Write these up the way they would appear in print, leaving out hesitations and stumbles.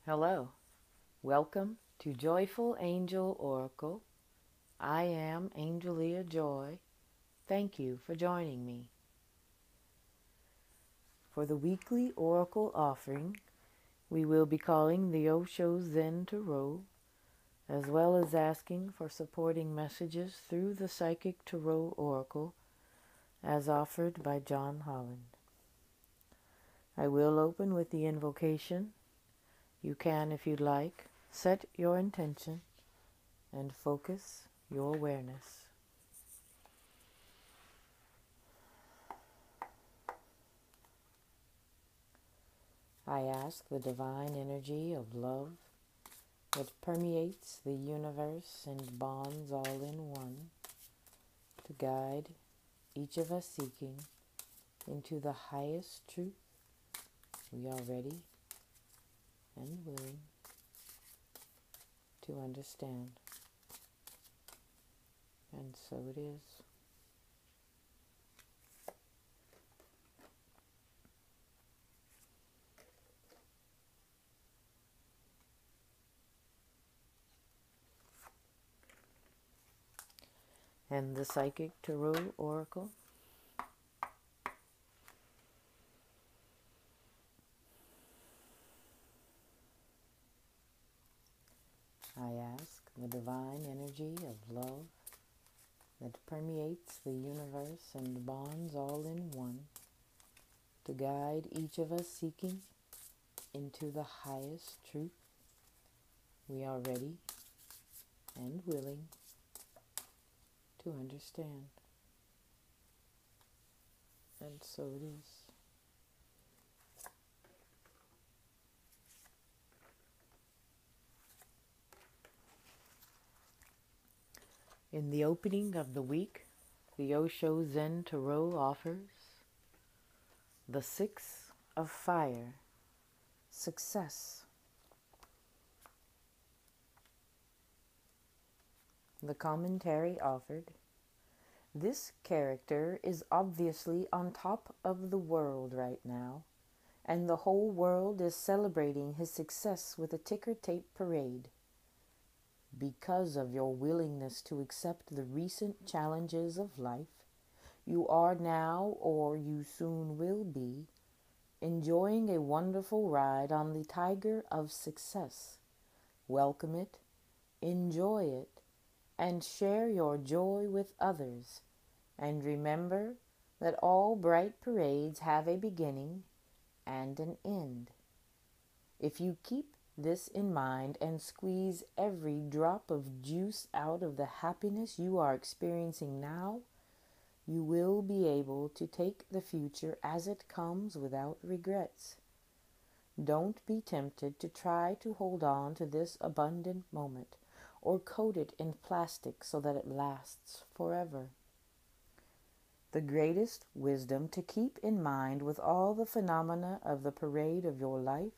Hello, welcome to Joyful Angel Oracle. I am InJoy. Thank you for joining me. For the weekly Oracle offering, we will be calling the Osho Zen Tarot, as well as asking for supporting messages through the Psychic Tarot Oracle, as offered by John Holland. I will open with the invocation. You can, if you'd like, set your intention and focus your awareness. I ask the divine energy of love that permeates the universe and bonds all in one to guide each of us seeking into the highest truth. We are ready and willing to understand. And so it is. And the Psychic Tarot Oracle. I ask the divine energy of love that permeates the universe and bonds all in one to guide each of us seeking into the highest truth. We are ready and willing to understand. And so it is. In the opening of the week, the Osho Zen Tarot offers the Six of Fire, Success. The commentary offered: this character is obviously on top of the world right now, and the whole world is celebrating his success with a ticker tape parade. Because of your willingness to accept the recent challenges of life, you are now, or you soon will be, enjoying a wonderful ride on the Tiger of Success. Welcome it, enjoy it, and share your joy with others. And remember that all bright parades have a beginning and an end. If you keep this in mind and squeeze every drop of juice out of the happiness you are experiencing now, you will be able to take the future as it comes without regrets. Don't be tempted to try to hold on to this abundant moment or coat it in plastic so that it lasts forever. The greatest wisdom to keep in mind with all the phenomena of the parade of your life,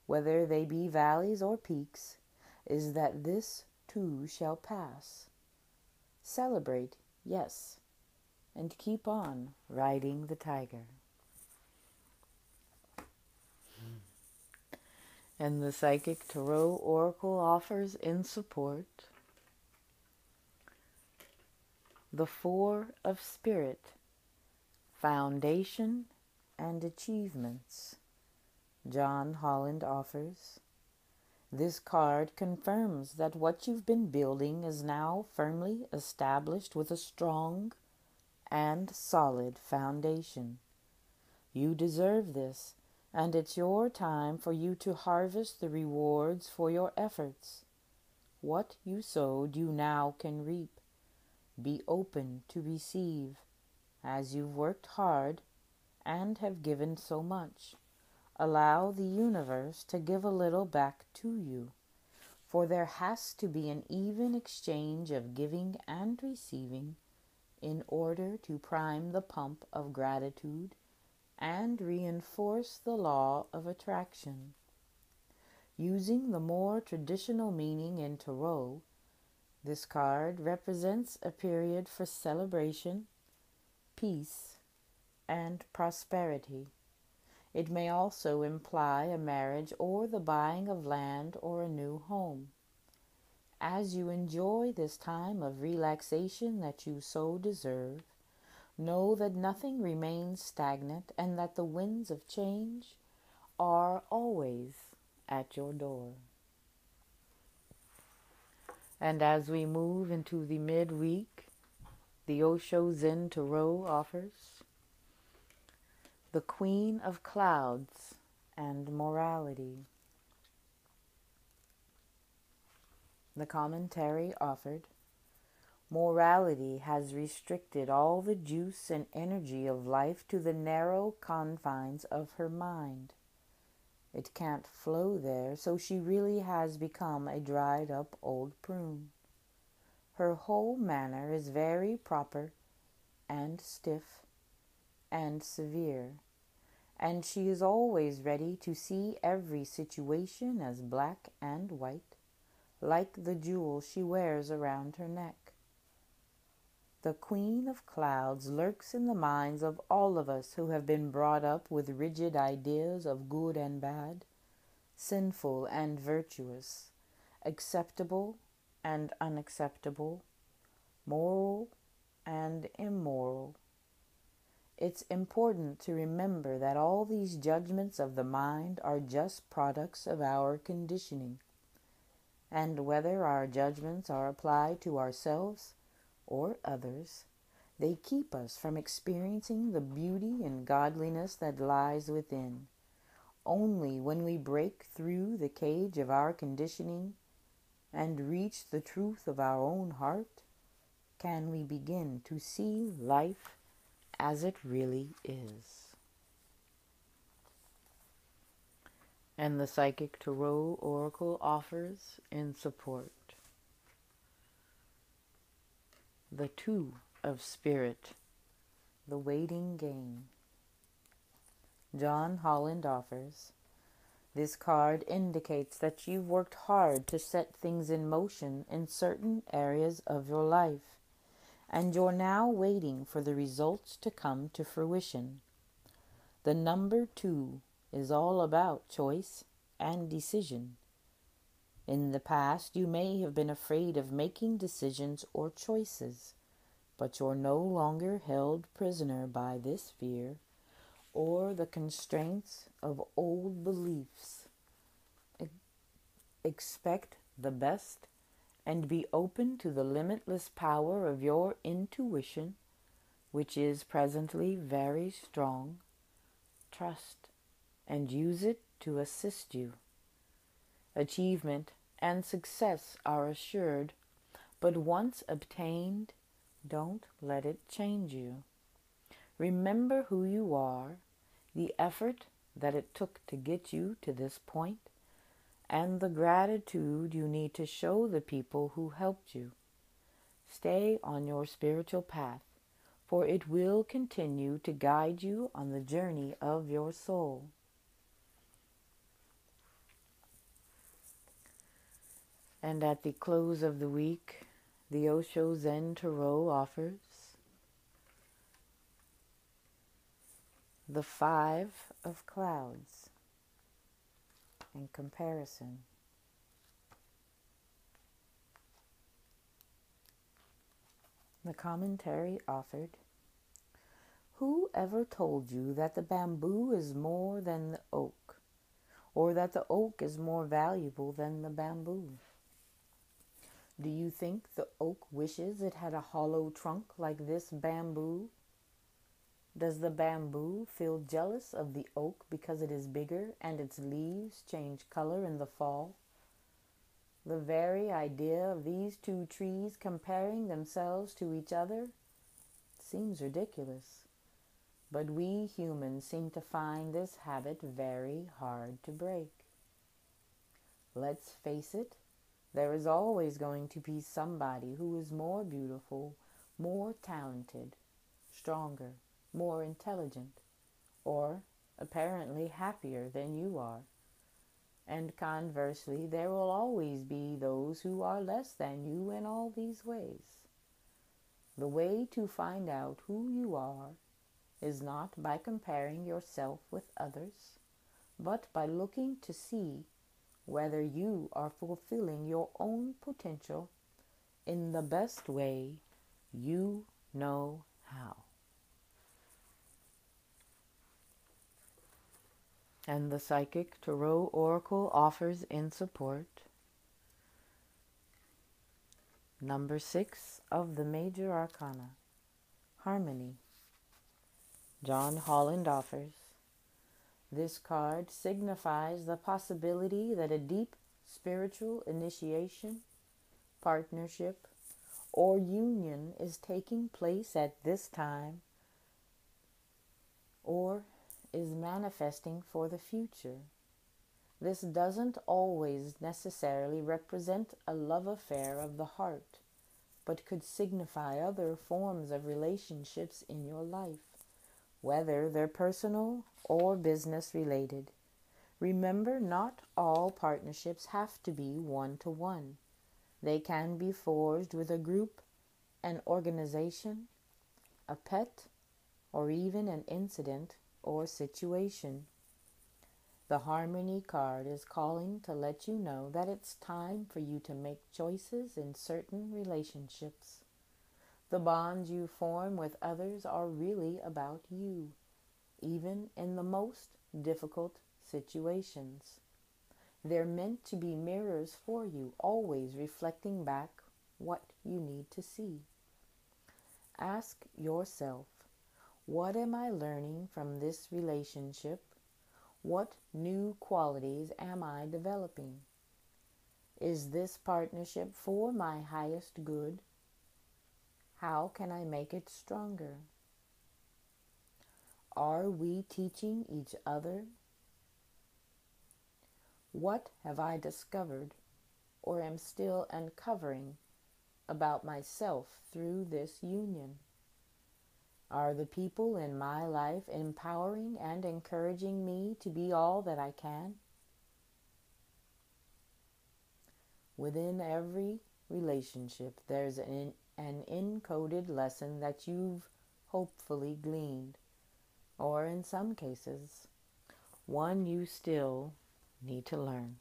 whether they be valleys or peaks, is that this too shall pass. Celebrate, yes, and keep on riding the tiger. And the Psychic Tarot Oracle offers in support the Four of Spirit, Foundation and Achievements. John Holland offers: this card confirms that what you've been building is now firmly established with a strong and solid foundation. You deserve this, and it's your time for you to harvest the rewards for your efforts. What you sowed, you now can reap. Be open to receive, as you've worked hard and have given so much. Allow the universe to give a little back to you, for there has to be an even exchange of giving and receiving in order to prime the pump of gratitude and reinforce the law of attraction. Using the more traditional meaning in Tarot, this card represents a period for celebration, peace, and prosperity. It may also imply a marriage or the buying of land or a new home. As you enjoy this time of relaxation that you so deserve, know that nothing remains stagnant and that the winds of change are always at your door. And as we move into the midweek, the Osho Zen Tarot offers the Queen of Clouds and Morality. The commentary offered: morality has restricted all the juice and energy of life to the narrow confines of her mind. It can't flow there, so she really has become a dried-up old prune. Her whole manner is very proper and stiff and severe, and she is always ready to see every situation as black and white, like the jewel she wears around her neck. The Queen of Clouds lurks in the minds of all of us who have been brought up with rigid ideas of good and bad, sinful and virtuous, acceptable and unacceptable, moral and immoral. It's important to remember that all these judgments of the mind are just products of our conditioning, and whether our judgments are applied to ourselves or others, they keep us from experiencing the beauty and godliness that lies within. Only when we break through the cage of our conditioning and reach the truth of our own heart can we begin to see life as it really is. And the Psychic Tarot Oracle offers in support the Two of Spirit, the Waiting Game. John Holland offers, this card indicates that you've worked hard to set things in motion in certain areas of your life, and you're now waiting for the results to come to fruition. The number 2 is all about choice and decision. In the past, you may have been afraid of making decisions or choices, but you're no longer held prisoner by this fear or the constraints of old beliefs. Expect the best and be open to the limitless power of your intuition, which is presently very strong. Trust and use it to assist you. Achievement and success are assured, but once obtained, don't let it change you. Remember who you are, the effort that it took to get you to this point, and the gratitude you need to show the people who helped you. Stay on your spiritual path, for it will continue to guide you on the journey of your soul. And at the close of the week, the Osho Zen Tarot offers the 5 of Clouds in comparison. The commentary offered, who ever told you that the bamboo is more than the oak, or that the oak is more valuable than the bamboo? Do you think the oak wishes it had a hollow trunk like this bamboo? Does the bamboo feel jealous of the oak because it is bigger and its leaves change color in the fall? The very idea of these two trees comparing themselves to each other seems ridiculous, but we humans seem to find this habit very hard to break. Let's face it, there is always going to be somebody who is more beautiful, more talented, stronger, more intelligent, or apparently happier than you are. And conversely, there will always be those who are less than you in all these ways. The way to find out who you are is not by comparing yourself with others, but by looking to see whether you are fulfilling your own potential in the best way you know how. And the Psychic Tarot Oracle offers in support number 6 of the Major Arcana, Harmony. John Holland offers, this card signifies the possibility that a deep spiritual initiation, partnership, or union is taking place at this time or is manifesting for the future. This doesn't always necessarily represent a love affair of the heart, but could signify other forms of relationships in your life, whether they're personal or business related. Remember, not all partnerships have to be one-to-one. They can be forged with a group, an organization, a pet, or even an incident or situation. The Harmony card is calling to let you know that it's time for you to make choices in certain relationships. The bonds you form with others are really about you, even in the most difficult situations. They're meant to be mirrors for you, always reflecting back what you need to see. Ask yourself, what am I learning from this relationship? What new qualities am I developing? Is this partnership for my highest good? How can I make it stronger? Are we teaching each other? What have I discovered or am still uncovering about myself through this union? Are the people in my life empowering and encouraging me to be all that I can? Within every relationship, there's an encoded lesson that you've hopefully gleaned, or in some cases, one you still need to learn.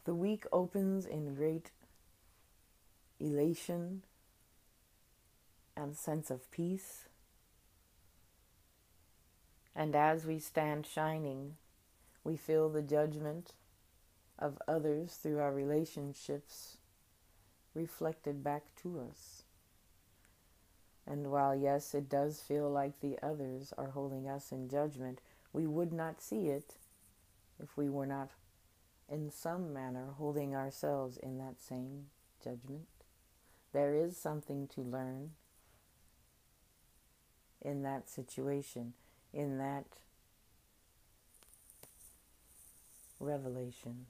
The week opens in great elation and sense of peace. And as we stand shining, we feel the judgment of others through our relationships reflected back to us. And while, yes, it does feel like the others are holding us in judgment, we would not see it if we were not in some manner holding ourselves in that same judgment. There is something to learn in that situation, in that revelation.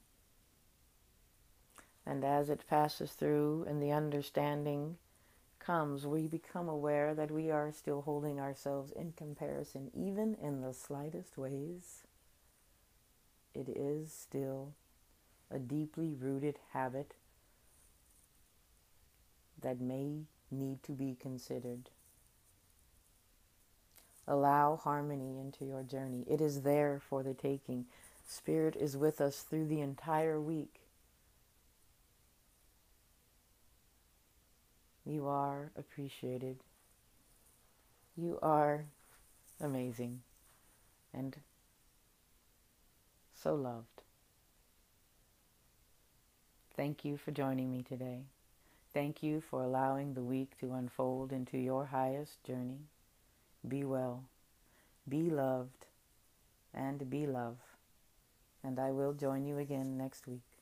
And as it passes through and the understanding comes, we become aware that we are still holding ourselves in comparison, even in the slightest ways. It is still a deeply rooted habit that may need to be considered. Allow harmony into your journey. It is there for the taking. Spirit is with us through the entire week. You are appreciated. You are amazing and so loved. Thank you for joining me today. Thank you for allowing the week to unfold into your highest journey. Be well, be loved, and be love. And I will join you again next week.